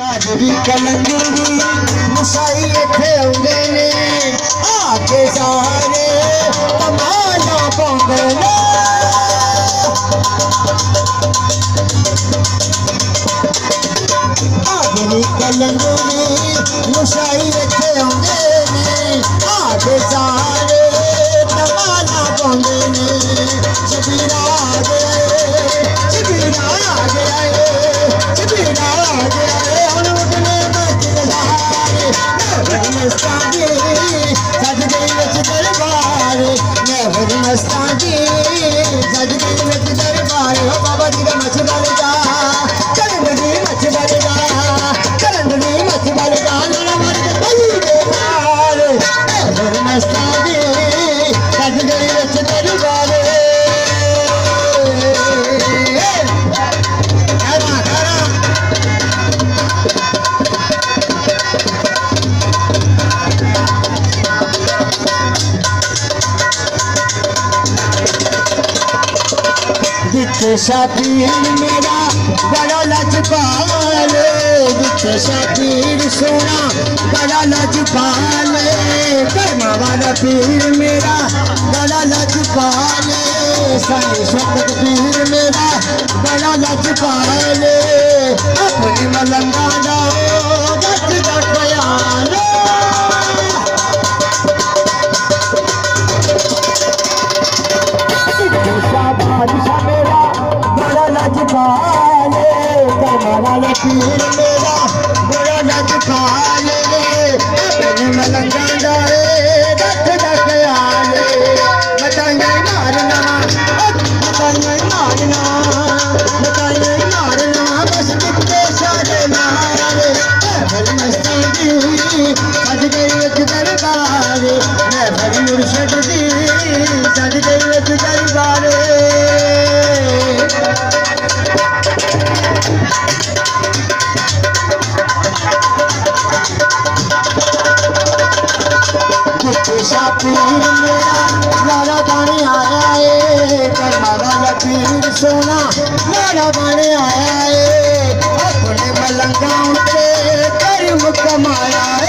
काजरी कलंदरी मुसाई इत्थे आउंदे ने आके सारे तमाशा पाउंदे ने काजरी कलंदरी मुसाई इत्थे आउंदे ने आके सारे तमाशा पाउंदे ने शबीरा आ गया शबीरा आ गया शबीरा आ गया सज गई विच दरबार महफिल मस्तां दी सज गई विच दरबार ओ बाबा जी दा मच बल जा करन दी मच बल जा करन दी मच बल जा नारा मार के बली दे मार महफिल मस्तां दी सज गई विच दरबार शाबीर मेरा बड़ा लजपाल शाबीर सोना बड़ा लजपाल कर्मा वाला पीर मेरा बड़ा लजपाल साईं शब्द पीर मेरा बड़ा लजपाल अपनी मलंगा दा जट दा ख्याल पीर मेरा बड़ा लजपाल अपने मलंगा डाले रख रख आले बताइए मारना बस कितने सारे नारे महफिल मस्ती दी सज गई विच दरबार महफिल मुर्शद दी सज गई विच दरबार पीर मेरा लाला बने आया है कर्मा वाला पीर सोना लाला बने आया है अपने मलंगा उते कर्म कमाया